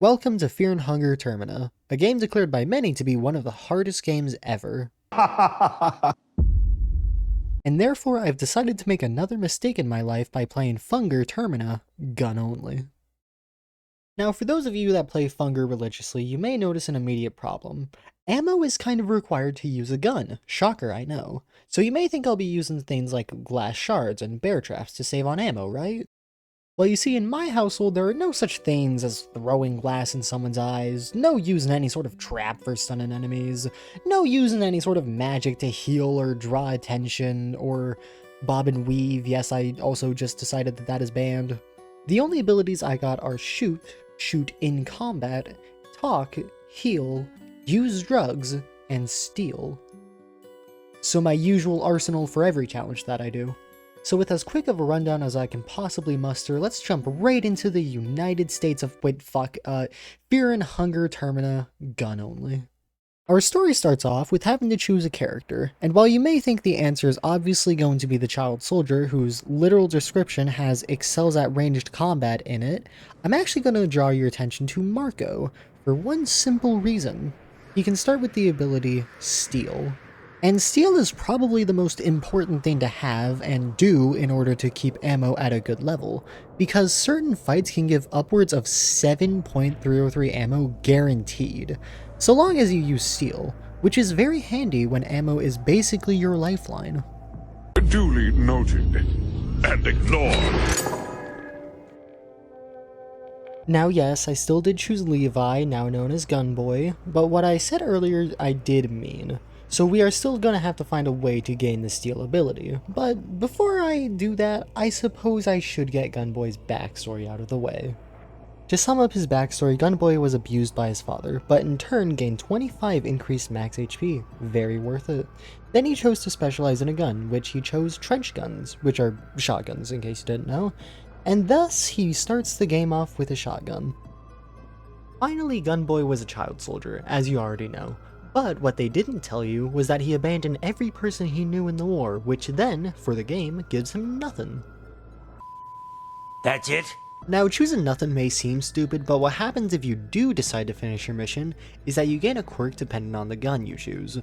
Welcome to Fear and Hunger Termina, a game declared by many to be one of the hardest games ever. And therefore I've decided to make another mistake in my life by playing Funger Termina, gun only. Now for those of you that play Funger religiously, you may notice an immediate problem. Ammo is kind of required to use a gun, shocker I know. So you may think I'll be using things like glass shards and bear traps to save on ammo, right? Well, you see, in my household, there are no such things as throwing glass in someone's eyes, no using any sort of trap for stunning enemies, no using any sort of magic to heal or draw attention, or bob and weave. Yes, I also just decided that that is banned. The only abilities I got are shoot, shoot in combat, talk, heal, use drugs, and steal. So my usual arsenal for every challenge that I do. So with as quick of a rundown as I can possibly muster, let's jump right into the United States of Fear and Hunger Termina, gun only. Our story starts off with having to choose a character, and while you may think the answer is obviously going to be the child soldier, whose literal description has excels at ranged combat in it, I'm actually going to draw your attention to Marco, for one simple reason. He can start with the ability Steal. And steal is probably the most important thing to have and do in order to keep ammo at a good level, because certain fights can give upwards of 7.303 ammo guaranteed, so long as you use steal, which is very handy when ammo is basically your lifeline. Duly noted and ignored. Now yes, I still did choose Levi, now known as Gunboy, but what I said earlier I did mean. So we are still gonna have to find a way to gain the steal ability, but before I do that, I suppose I should get Gunboy's backstory out of the way. To sum up his backstory, Gunboy was abused by his father, but in turn gained 25 increased max HP, very worth it. Then he chose to specialize in a gun, which he chose trench guns, which are shotguns in case you didn't know, and thus he starts the game off with a shotgun. Finally, Gunboy was a child soldier, as you already know. But what they didn't tell you was that he abandoned every person he knew in the war, which then, for the game, gives him nothing. That's it? Now, choosing nothing may seem stupid, but what happens if you do decide to finish your mission is that you gain a quirk depending on the gun you choose.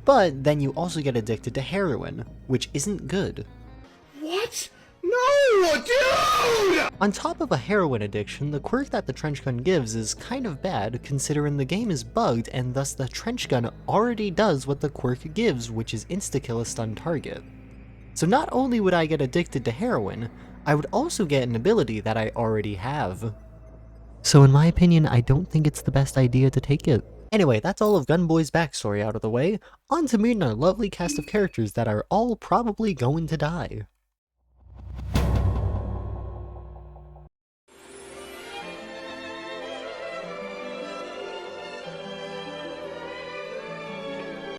But then you also get addicted to heroin, which isn't good. What? No, dude! On top of a heroin addiction, the quirk that the trench gun gives is kind of bad, considering the game is bugged and thus the trench gun already does what the quirk gives, which is insta-kill a stunned target. So not only would I get addicted to heroin, I would also get an ability that I already have. So in my opinion, I don't think it's the best idea to take it. Anyway, that's all of Gunboy's backstory out of the way, on to meeting a lovely cast of characters that are all probably going to die.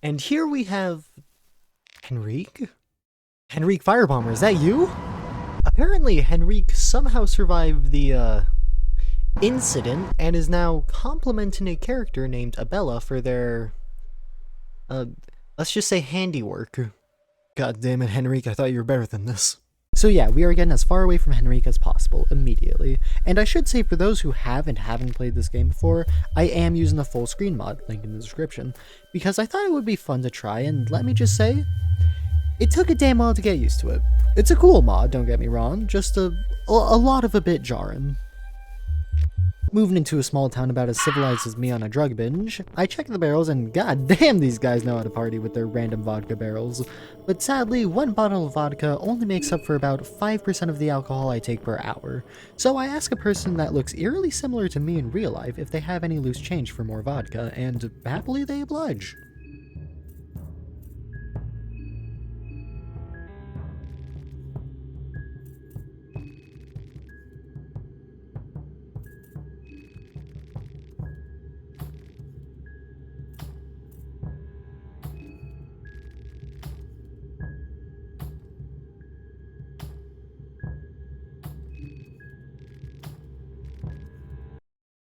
And here we have Henrique? Henrique Firebomber, is that you? Apparently Henrique somehow survived the incident and is now complimenting a character named Abella for their let's just say handiwork. God damn it, Henrique, I thought you were better than this. So yeah, we are getting as far away from Henrique as possible, immediately. And I should say, for those who haven't played this game before, I am using the full screen mod, linked in the description, because I thought it would be fun to try, and let me just say, it took a damn while to get used to it. It's a cool mod, don't get me wrong, just a lot of a bit jarring. Moving into a small town about as civilized as me on a drug binge, I check the barrels and god damn these guys know how to party with their random vodka barrels. But sadly, one bottle of vodka only makes up for about 5% of the alcohol I take per hour. So I ask a person that looks eerily similar to me in real life if they have any loose change for more vodka, and happily they oblige.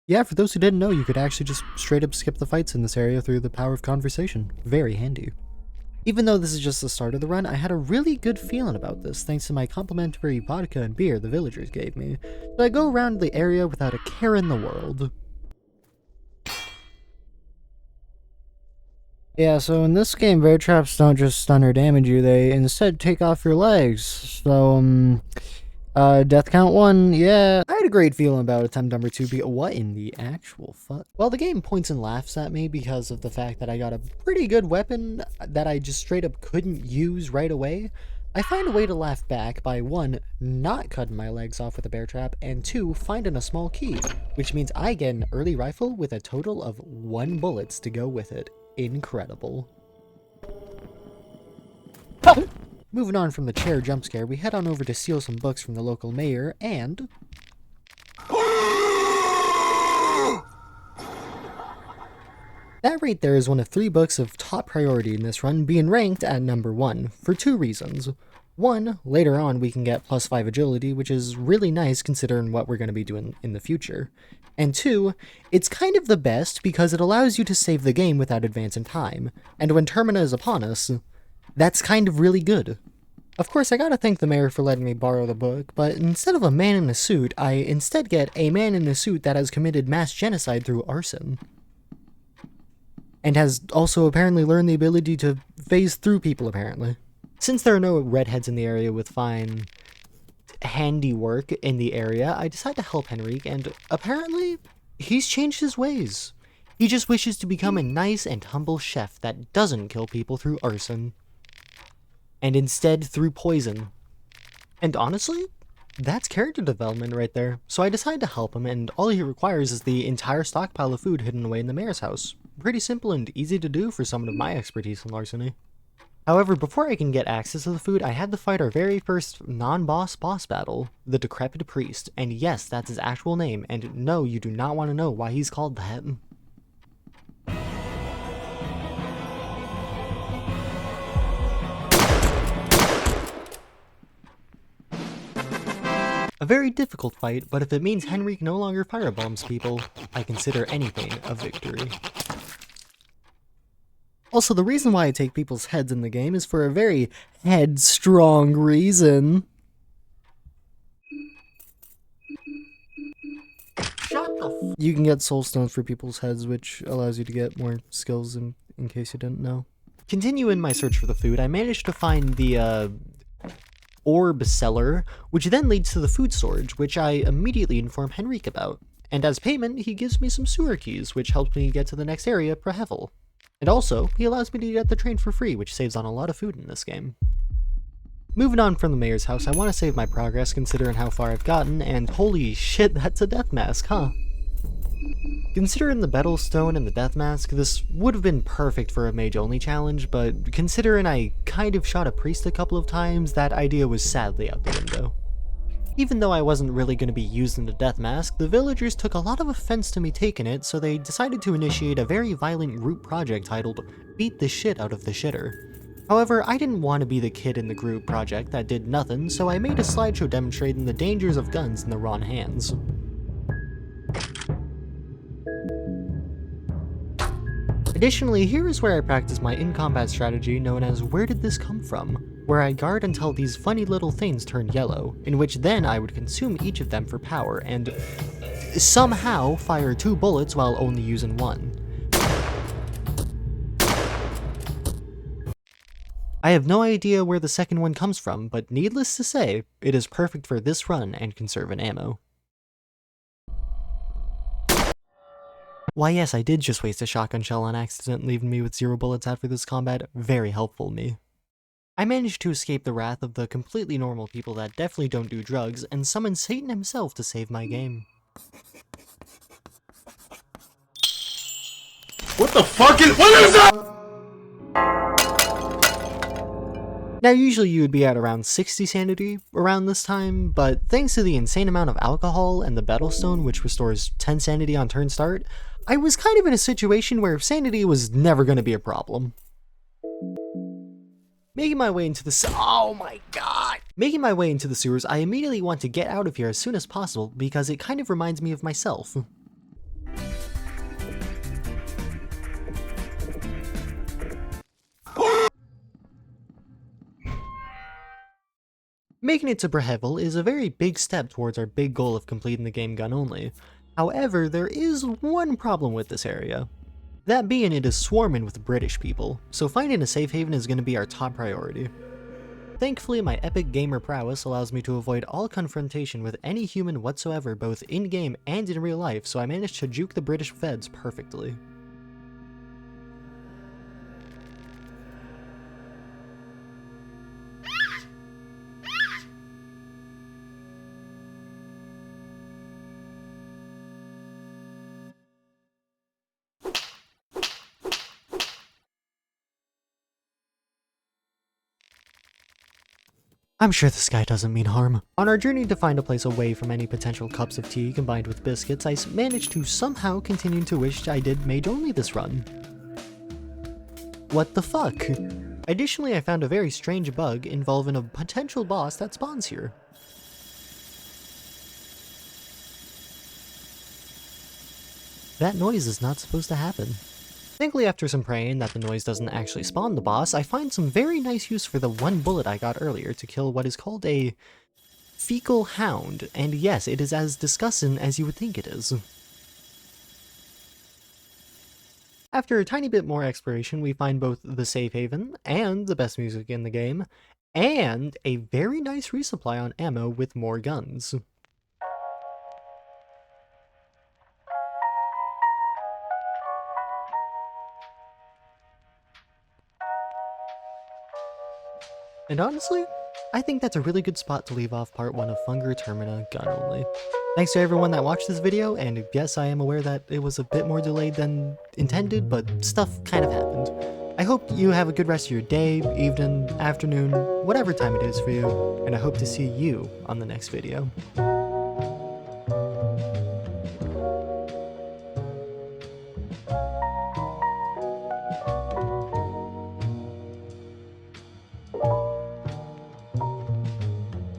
Yeah, for those who didn't know, you could actually just straight up skip the fights in this area through the power of conversation. Very handy. Even though this is just the start of the run, I had a really good feeling about this thanks to my complimentary vodka and beer the villagers gave me, so I go around the area without a care in the world. Yeah, so in this game, bear traps don't just stun or damage you, they instead take off your legs. So, death count 1, yeah. I had a great feeling about attempt number 2, what in the actual fuck? Well, the game points and laughs at me because of the fact that I got a pretty good weapon that I just straight up couldn't use right away. I find a way to laugh back by 1, not cutting my legs off with a bear trap, and 2, finding a small key, which means I get an early rifle with a total of 1 bullets to go with it. Incredible. Moving on from the chair jump scare, we head on over to steal some books from the local mayor, and that right there is one of 3 books of top priority in this run, being ranked at number 1, for 2 reasons. 1, later on we can get +5 agility, which is really nice considering what we're going to be doing in the future. And 2, it's kind of the best because it allows you to save the game without advancing time, and when Termina is upon us, that's kind of really good. Of course, I gotta thank the mayor for letting me borrow the book, but instead of a man in a suit, I instead get a man in a suit that has committed mass genocide through arson. And has also apparently learned the ability to phase through people, apparently. Since there are no redheads in the area with fine handiwork in the area, I decide to help Henrique, and apparently, he's changed his ways. He just wishes to become a nice and humble chef that doesn't kill people through arson. And instead through poison. And honestly, that's character development right there. So I decide to help him, and all he requires is the entire stockpile of food hidden away in the mayor's house. Pretty simple and easy to do for someone of my expertise in larceny. However, before I can get access to the food, I had to fight our very first non-boss boss battle, the Decrepit Priest, and yes, that's his actual name, and no, you do not want to know why he's called that. A very difficult fight, but if it means Henrique no longer firebombs people, I consider anything a victory. Also, the reason why I take people's heads in the game is for a very headstrong reason. You can get soul stones for people's heads, which allows you to get more skills in case you didn't know. Continuing my search for the food, I managed to find the, orb cellar, which then leads to the food storage, which I immediately inform Henrique about. And as payment, he gives me some sewer keys, which helps me get to the next area per Hevel. And also, he allows me to get the train for free, which saves on a lot of food in this game. Moving on from the mayor's house, I want to save my progress considering how far I've gotten, and holy shit, that's a death mask, huh? Considering the battle stone and the death mask, this would have been perfect for a mage-only challenge, but considering I kind of shot a priest a couple of times, that idea was sadly out the window. Even though I wasn't really going to be using the death mask, the villagers took a lot of offense to me taking it, so they decided to initiate a very violent group project titled Beat the Shit Out of the Shitter. However, I didn't want to be the kid in the group project that did nothing, so I made a slideshow demonstrating the dangers of guns in the wrong hands. Additionally, here is where I practice my in-combat strategy known as Where Did This Come From?, where I guard until these funny little things turn yellow, in which then I would consume each of them for power, and somehow fire 2 bullets while only using 1. I have no idea where the second one comes from, but needless to say, it is perfect for this run and conserving ammo. Why yes, I did just waste a shotgun shell on accident, leaving me with 0 bullets after this combat. Very helpful me. I managed to escape the wrath of the completely normal people that definitely don't do drugs, and summon Satan himself to save my game. What the fuck is— what is that? Now usually you would be at around 60 sanity around this time, but thanks to the insane amount of alcohol and the battlestone, which restores 10 sanity on turn start, I was kind of in a situation where sanity was never going to be a problem. Making my way into the— oh my god! Making my way into the sewers, I immediately want to get out of here as soon as possible because it kind of reminds me of myself. Making it to Brehevel is a very big step towards our big goal of completing the game gun only. However, there is one problem with this area. That being, it is swarming with British people, so finding a safe haven is going to be our top priority. Thankfully, my epic gamer prowess allows me to avoid all confrontation with any human whatsoever both in-game and in real life, so I managed to juke the British feds perfectly. I'm sure this guy doesn't mean harm. On our journey to find a place away from any potential cups of tea combined with biscuits, I managed to somehow continue to wish I did mage only this run. What the fuck? Additionally, I found a very strange bug involving a potential boss that spawns here. That noise is not supposed to happen. Thankfully, after some praying that the noise doesn't actually spawn the boss, I find some very nice use for the one bullet I got earlier to kill what is called a fecal hound, and yes, it is as disgusting as you would think it is. After a tiny bit more exploration, we find both the safe haven, and the best music in the game, and a very nice resupply on ammo with more guns. And honestly, I think that's a really good spot to leave off part 1 of Fungar Termina Gun Only. Thanks to everyone that watched this video, and yes, I am aware that it was a bit more delayed than intended, but stuff kind of happened. I hope you have a good rest of your day, evening, afternoon, whatever time it is for you, and I hope to see you on the next video.